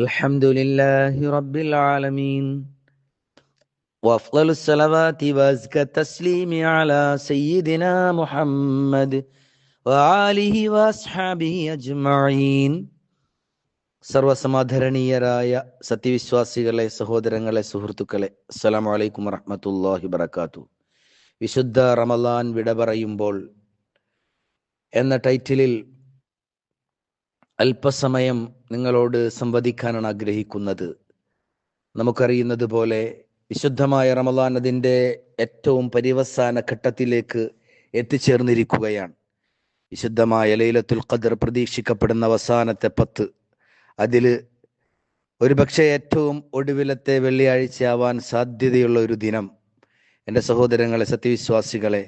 الحمد لله رب العالمين وأفضل الصلوات وأزكى التسليم على سيدنا محمد وآله وأصحابه أجمعين. സർവസമാധരണീയരായ സത്യവിശ്വാസികളെ, സഹോദരങ്ങളെ, സുഹൃത്തുക്കളെ, അസ്സലാമു അലൈക്കും വറഹ്മത്തുള്ളാഹി വബറകാതുഹു. വിശുദ്ധ റമളാൻ വിട പറയുമ്പോൾ എന്ന ടൈറ്റിലിൽ അല്പസമയം നിങ്ങളോട് സംവദിക്കാനാണ് ആഗ്രഹിക്കുന്നത്. നമുക്കറിയുന്നത് പോലെ വിശുദ്ധമായ റമളാൻ അതിൻ്റെ ഏറ്റവും പര്യവസാന ഘട്ടത്തിലേക്ക് എത്തിച്ചേർന്നിരിക്കുകയാണ്. വിശുദ്ധമായ ലൈലത്തുൽ ഖദ്ർ പ്രതീക്ഷിക്കപ്പെടുന്ന അവസാനത്തെ 10, അതിൽ ഒരുപക്ഷെ ഏറ്റവും ഒടുവിലത്തെ വെള്ളിയാഴ്ചയാവാൻ സാധ്യതയുള്ള ഒരു ദിനം. എൻ്റെ സഹോദരങ്ങളെ, സത്യവിശ്വാസികളെ,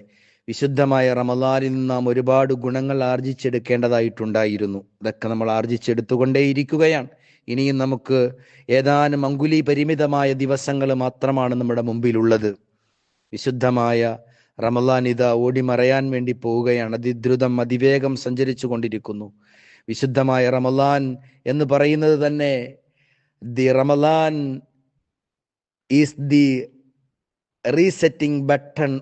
വിശുദ്ധമായ റമളാനിൽ നിന്ന് നാം ഒരുപാട് ഗുണങ്ങൾ ആർജിച്ചെടുക്കേണ്ടതായിട്ടുണ്ടായിരുന്നു. ഇതൊക്കെ നമ്മൾ ആർജിച്ചെടുത്തുകൊണ്ടേയിരിക്കുകയാണ്. ഇനിയും നമുക്ക് ഏതാനും അങ്കുലി പരിമിതമായ ദിവസങ്ങൾ മാത്രമാണ് നമ്മുടെ മുമ്പിലുള്ളത്. വിശുദ്ധമായ റമളാൻ ഇതാ ഓടിമറയാൻ വേണ്ടി പോവുകയാണ്. അതിദ്രുതം അതിവേഗം സഞ്ചരിച്ചു കൊണ്ടിരിക്കുന്നു. വിശുദ്ധമായ റമളാൻ എന്ന് പറയുന്നത് തന്നെ the Ramadan is the resetting button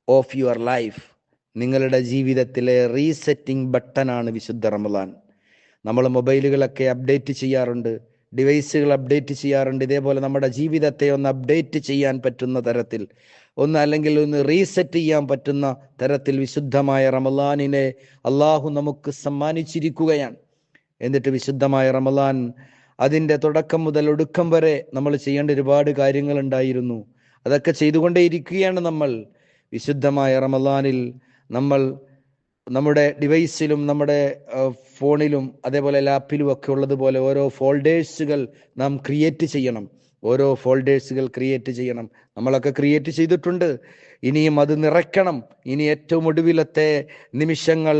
of your life. നിങ്ങളുടെ ജീവിതത്തിലെ റീസെറ്റിംഗ് ബട്ടനാണ് വിശുദ്ധ റമളാൻ. നമ്മൾ മൊബൈലുകളൊക്കെ അപ്ഡേറ്റ് ചെയ്യാറുണ്ട്, ഡിവൈസുകൾ അപ്ഡേറ്റ് ചെയ്യാറുണ്ട്. ഇതേപോലെ നമ്മുടെ ജീവിതത്തെ ഒന്ന് അപ്ഡേറ്റ് ചെയ്യാൻ പറ്റുന്ന തരത്തിൽ, അല്ലെങ്കിൽ ഒന്ന് റീസെറ്റ് ചെയ്യാൻ പറ്റുന്ന തരത്തിൽ വിശുദ്ധമായ റമളാനിനെ അള്ളാഹു നമുക്ക് സമ്മാനിച്ചിരിക്കുകയാണ്. എന്നിട്ട് വിശുദ്ധമായ റമളാൻ അതിൻ്റെ തുടക്കം മുതൽ ഒടുക്കം വരെ നമ്മൾ ചെയ്യേണ്ട ഒരുപാട് കാര്യങ്ങൾ ഉണ്ടായിരുന്നു. അതൊക്കെ ചെയ്തുകൊണ്ടേയിരിക്കുകയാണ് നമ്മൾ. വിശുദ്ധമായ റമളാനിൽ നമ്മൾ നമ്മുടെ ഡിവൈസിലും നമ്മുടെ ഫോണിലും അതേപോലെ ലാപ്പിലും ഒക്കെ ഉള്ളതുപോലെ ഓരോ ഫോൾഡേഴ്സുകൾ നാം ക്രിയേറ്റ് ചെയ്യണം. നമ്മളൊക്കെ ക്രിയേറ്റ് ചെയ്തിട്ടുണ്ട്. ഇനിയും അത് നിറയ്ക്കണം. ഇനി ഏറ്റവും ഒടുവിലത്തെ നിമിഷങ്ങൾ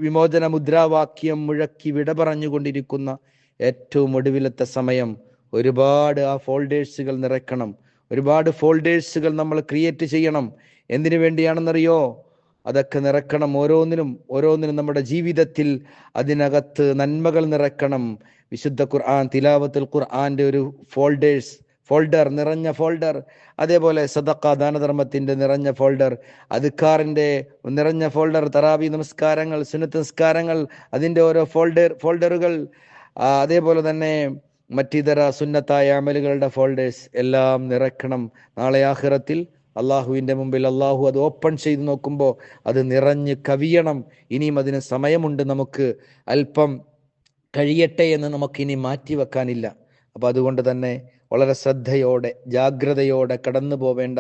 വിമോചന മുദ്രാവാക്യം മുഴക്കി വിട പറഞ്ഞുകൊണ്ടിരിക്കുന്ന ഏറ്റവും ഒടുവിലത്തെ സമയം. ഒരുപാട് ആ ഫോൾഡേഴ്സുകൾ നിറയ്ക്കണം. ഒരുപാട് ഫോൾഡേഴ്സുകൾ നമ്മൾ ക്രിയേറ്റ് ചെയ്യണം. എന്തിനു വേണ്ടിയാണെന്നറിയോ? അതൊക്കെ നിറക്കണം. ഓരോന്നിനും നമ്മുടെ ജീവിതത്തിൽ അതിനകത്ത് നന്മകൾ നിറക്കണം. വിശുദ്ധ ഖുർആൻ, തിലാവത്തുൽ ഖുർആന്റെ ഒരു ഫോൾഡർ, നിറഞ്ഞ ഫോൾഡർ. അതേപോലെ സദഖ, ദാനധർമ്മത്തിന്റെ നിറഞ്ഞ ഫോൾഡർ, അദ്കാറിന്റെ നിറഞ്ഞ ഫോൾഡർ, തറാവി നമസ്കാരങ്ങൾ, സുന്നത്ത് നമസ്കാരങ്ങൾ, അതിന്റെ ഓരോ ഫോൾഡറുകൾ, അതേപോലെ തന്നെ മറ്റിതര സുന്നത്തായ അമലുകളുടെ ഫോൾഡേഴ്സ് എല്ലാം നിറയ്ക്കണം. നാളെ ആഖിറത്തിൽ അള്ളാഹുവിൻ്റെ മുമ്പിൽ അള്ളാഹു അത് ഓപ്പൺ ചെയ്ത് നോക്കുമ്പോൾ അത് നിറഞ്ഞ് കവിയണം. ഇനിയും അതിന് സമയമുണ്ട്. നമുക്ക് അല്പം കഴിയട്ടെ എന്ന് നമുക്കിനി മാറ്റിവെക്കാനില്ല. അപ്പം അതുകൊണ്ട് തന്നെ വളരെ ശ്രദ്ധയോടെ, ജാഗ്രതയോടെ കടന്നു പോവേണ്ട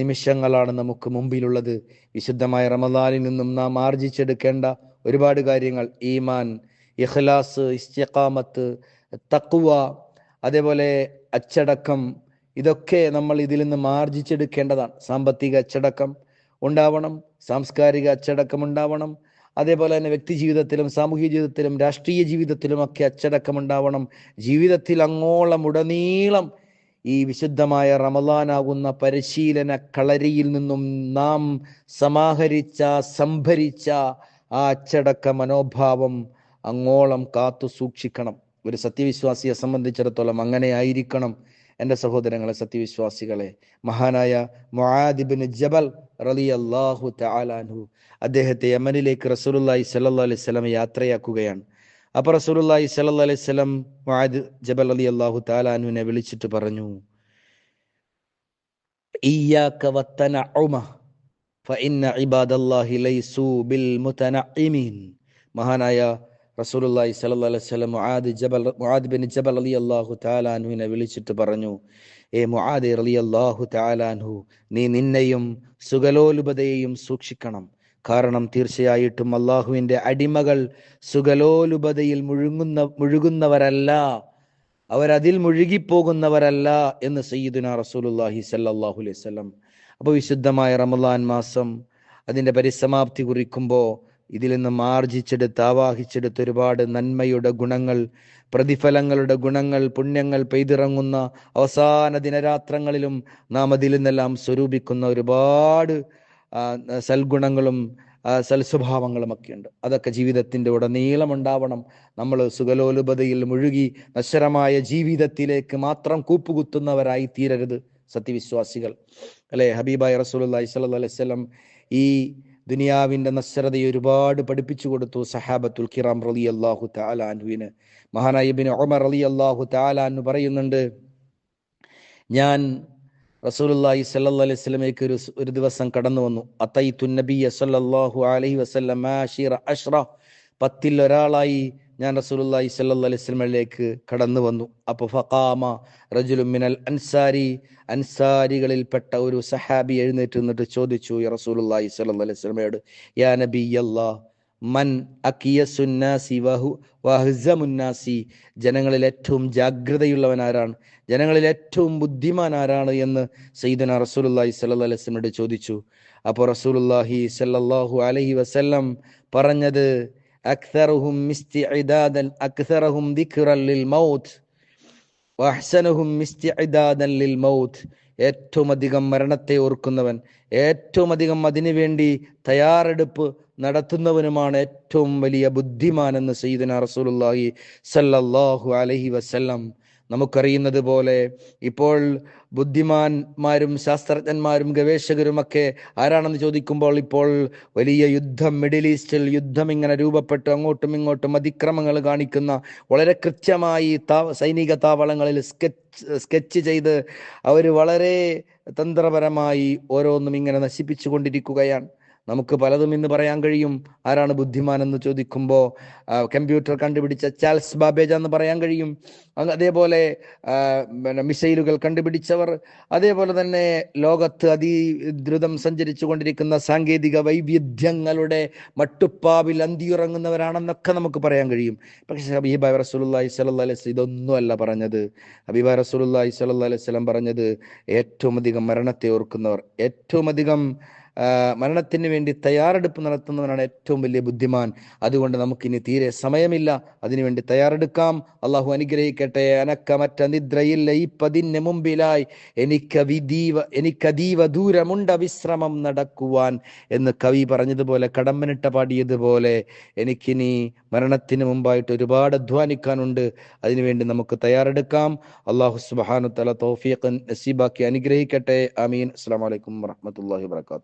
നിമിഷങ്ങളാണ് നമുക്ക് മുമ്പിലുള്ളത്. വിശുദ്ധമായ റമളാനിൽ നിന്നും നാം ആർജിച്ചെടുക്കേണ്ട ഒരുപാട് കാര്യങ്ങൾ: ഈമാൻ, ഇഖ്ലാസ്, ഇസ്തിഖാമത്ത്, തഖ്വ, അതേപോലെ അച്ചടക്കം, ഇതൊക്കെ നമ്മൾ ഇതിൽ നിന്ന് ആർജിച്ചെടുക്കേണ്ടതാണ്. സാമ്പത്തിക അച്ചടക്കം ഉണ്ടാവണം, സാംസ്കാരിക അച്ചടക്കം ഉണ്ടാവണം, അതേപോലെ തന്നെ വ്യക്തി ജീവിതത്തിലും സാമൂഹിക ജീവിതത്തിലും രാഷ്ട്രീയ ജീവിതത്തിലും ഒക്കെ അച്ചടക്കം ഉണ്ടാവണം. ജീവിതത്തിൽ ഉടനീളം ഈ വിശുദ്ധമായ റമളാനാകുന്ന പരിശീലന കളരിയിൽ നിന്നും നാം സംഭരിച്ച ആ അച്ചടക്ക മനോഭാവം അങ്ങോളം കാത്തു സൂക്ഷിക്കണം. ഒരു സത്യവിശ്വാസിയെ സംബന്ധിച്ചിടത്തോളം അങ്ങനെ ആയിരിക്കണം. എൻ്റെ സഹോദരങ്ങളെ, സത്യവിശ്വാസികളെ, മഹാനായ മുആദ് ഇബ്നു ജബൽ റളിയല്ലാഹു തആല അൻഹു, അദ്ദേഹത്തെ യമനിലേക്ക് റസൂലുള്ളാഹി സ്വല്ലല്ലാഹു അലൈഹി വസല്ലം യാത്രയാക്കുകയാണ്. അപ്പോൾ റസൂലുള്ളാഹി സ്വല്ലല്ലാഹു അലൈഹി വസല്ലം മുആദ് ജബൽ റളിയല്ലാഹു തആല അൻഹുവിനെ വിളിച്ചിട്ട് പറഞ്ഞു, ഇയ്യാക വത്തനഉമ ഫഇന്ന ഇബാദല്ലാഹി ലൈസു ബിൽ മുതനഇമീൻ. മഹാനായ റസൂലുള്ളാഹി സ്വല്ലല്ലാഹു അലൈഹി വസല്ലം മുആദ് ബിൻ ജബൽ റളിയല്ലാഹു തആല അൻഹുവിനെ വിളിച്ചിട്ട് പറഞ്ഞു, ഏ മുആദ് റളിയല്ലാഹു തആല അൻഹു, നീ നിന്നെയും സുഖലോലുപതയെയും സൂക്ഷിക്കണം. കാരണം തീർച്ചയായിട്ടും അള്ളാഹുവിൻ്റെ അടിമകൾ സുഖലോലുപതയിൽ മുഴുകുന്നവരല്ല, അവരതിൽ മുഴുകിപ്പോകുന്നവരല്ല എന്ന് സയ്യിദുനാ റസൂലുള്ളാഹി സ്വല്ലല്ലാഹു അലൈഹി വസല്ലം. അപ്പോൾ വിശുദ്ധമായ റമളാൻ മാസം അതിൻ്റെ പരിസമാപ്തി കുറിക്കുമ്പോൾ ഇതിൽ നിന്നും ആവാഹിച്ചെടുത്ത് ഒരുപാട് നന്മയുടെ ഗുണങ്ങൾ, പ്രതിഫലങ്ങളുടെ ഗുണങ്ങൾ, പുണ്യങ്ങൾ പെയ്തിറങ്ങുന്ന അവസാന ദിനരാത്രങ്ങളിലും നാം അതിൽ നിന്നെല്ലാം സ്വരൂപിക്കുന്ന ഒരുപാട് സൽഗുണങ്ങളും സൽസ്വഭാവങ്ങളുമൊക്കെ ഉണ്ട്. അതൊക്കെ ജീവിതത്തിൻ്റെ ഉടനീളം ഉണ്ടാവണം. നമ്മൾ സുഖലോലുപതയിൽ മുഴുകി നശ്വരമായ ജീവിതത്തിലേക്ക് മാത്രം കൂപ്പുകുത്തുന്നവരായി തീരരുത് സത്യവിശ്വാസികൾ. അല്ലേ? ഹബീബായ റസൂലുള്ളാഹി സ്വല്ലല്ലാഹു അലൈഹി വസല്ലം ഈ ദുനിയാവിൻ്റെ നശ്വരതയെ ഒരുപാട് പഠിപ്പിച്ചു കൊടുത്തു സഹാബത്തുൽ കിറാം റളിയല്ലാഹു തആല അൻഹുവിന്. മഹാനായ ഇബ്നു ഉമർ റളിയല്ലാഹു തആല അൻഹു പറയുന്നുണ്ട്, ഞാൻ റസൂലുള്ളാഹി സ്വല്ലല്ലാഹു അലൈഹി വസല്ലമയ്ക്ക് ഒരു ദിവസം കടന്നു വന്നു. അതൈതു നബിയ സ്വല്ലല്ലാഹു അലൈഹി വസല്ലം ആശിറ അശ്റ, 10ൽ ഒരാളായി ഞാൻ റസൂലുള്ളാഹി സ്വല്ലല്ലാഹു അലൈഹി വസല്ലമയിലേക്ക് കടന്നു വന്നു. അപ്പോൾ ഫഖാമ റജുലുൻ മിനൽ അൻസാരി, അൻസാരികളിൽപ്പെട്ട ഒരു സഹാബി എഴുന്നേറ്റ് നിന്നിട്ട് ചോദിച്ചു യാ റസൂലുള്ളാഹി സ്വല്ലല്ലാഹു അലൈഹി വസല്ലമയോട്, യാ നബിയല്ലാഹ് മൻ അകിയസുന്നാസി വഹ്സമുന്നാസി, ജനങ്ങളിൽ ഏറ്റവും ജാഗ്രതയുള്ളവൻ ആരാണ്, ജനങ്ങളിൽ ഏറ്റവും ബുദ്ധിമാൻ ആരാണ് എന്ന് സയ്യിദുനാ റസൂലുള്ളാഹി സ്വല്ലല്ലാഹു അലൈഹി വസല്ലമയോട് ചോദിച്ചു. അപ്പോൾ റസൂലുള്ളാഹി സ്വല്ലല്ലാഹു അലൈഹി വസല്ലം പറഞ്ഞത്, അക്തറുഹും ഇസ്തിഇദാദൻ അക്തറുഹും ദിക്റൻ ലിൽ മൗത്ത് വഅഹ്സനുഹും ഇസ്തിഇദാദൻ ലിൽ മൗത്ത്, ഏറ്റവും അധികം മരണത്തെ ഓർക്കുന്നവൻ, ഏറ്റവും അധികം അതിനുവേണ്ടി തയ്യാറെടുപ്പ് നടത്തുന്നവനുമാണ് ഏറ്റവും വലിയ ബുദ്ധിമാൻ എന്ന് സയ്യിദുനാ റസൂലുള്ളാഹി സ്വല്ലല്ലാഹു അലൈഹി വസല്ലം. നമുക്കറിയുന്നത് പോലെ ഇപ്പോൾ ബുദ്ധിമാന്മാരും ശാസ്ത്രജ്ഞന്മാരും ഗവേഷകരുമൊക്കെ ആരാണെന്ന് ചോദിക്കുമ്പോൾ ഇപ്പോൾ വലിയ യുദ്ധം, മിഡിൽ ഈസ്റ്റിൽ യുദ്ധം ഇങ്ങനെ രൂപപ്പെട്ടു അങ്ങോട്ടും ഇങ്ങോട്ടും അതിക്രമങ്ങൾ കാണിക്കുന്ന, വളരെ കൃത്യമായി സൈനിക താവളങ്ങളിൽ സ്കെച്ച് ചെയ്ത് അവർ വളരെ തന്ത്രപരമായി ഓരോന്നും ഇങ്ങനെ നശിപ്പിച്ചു കൊണ്ടിരിക്കുകയാണ്. നമുക്ക് പലതും ഇന്ന് പറയാൻ കഴിയും. ആരാണ് ബുദ്ധിമാൻ എന്ന് ചോദിക്കുമ്പോൾ കമ്പ്യൂട്ടർ കണ്ടുപിടിച്ച ചാൾസ് ബാബേജ എന്ന് പറയാൻ കഴിയും. അതേപോലെ മിസൈലുകൾ കണ്ടുപിടിച്ചവർ, അതേപോലെ തന്നെ ലോകത്ത് അതിദ്രുതം സഞ്ചരിച്ചു കൊണ്ടിരിക്കുന്ന സാങ്കേതിക വൈവിധ്യങ്ങളുടെ മട്ടുപ്പാവിൽ അന്തിയുറങ്ങുന്നവരാണെന്നൊക്കെ നമുക്ക് പറയാൻ കഴിയും. പക്ഷേ ഹബീബായ റസൂലുള്ളാഹി സ്വല്ലല്ലാഹു അലൈഹി വസല്ലം ഇതൊന്നും അല്ല പറഞ്ഞത്. ഹബീബായ റസൂലുള്ളാഹി സ്വല്ലല്ലാഹു അലൈഹി വസല്ലം പറഞ്ഞത്, ഏറ്റവും അധികം മരണത്തെ ഓർക്കുന്നവർ, ഏറ്റവും അധികം മരണത്തിന് വേണ്ടി തയ്യാറെടുപ്പ് നടത്തുന്നവനാണ് ഏറ്റവും വലിയ ബുദ്ധിമാൻ. അതുകൊണ്ട് നമുക്കിനി തീരെ സമയമില്ല, അതിനുവേണ്ടി തയ്യാറെടുക്കാം. അള്ളാഹു അനുഗ്രഹിക്കട്ടെ. അനക്കമറ്റ നിദ്രയില്ല ഈ 10 മുമ്പിലായി, എനിക്കതീവ ദൂരമുണ്ട വിശ്രമം നടക്കുവാൻ എന്ന് കവി പറഞ്ഞതുപോലെ, കടമ്പനിട്ട പാടിയതുപോലെ, എനിക്കിനി മരണത്തിന് മുമ്പായിട്ട് ഒരുപാട് അധ്വാനിക്കാനുണ്ട്. അതിനുവേണ്ടി നമുക്ക് തയ്യാറെടുക്കാം. അള്ളാഹു സുബ്ഹാനഹു വ തആല തൗഫീഖ് നസീബാക്കി അനുഗ്രഹിക്കട്ടെ. ആമീൻ. അസ്സലാമു അലൈക്കും വറഹ്മത്തുള്ളാഹി വബറകാതുഹു.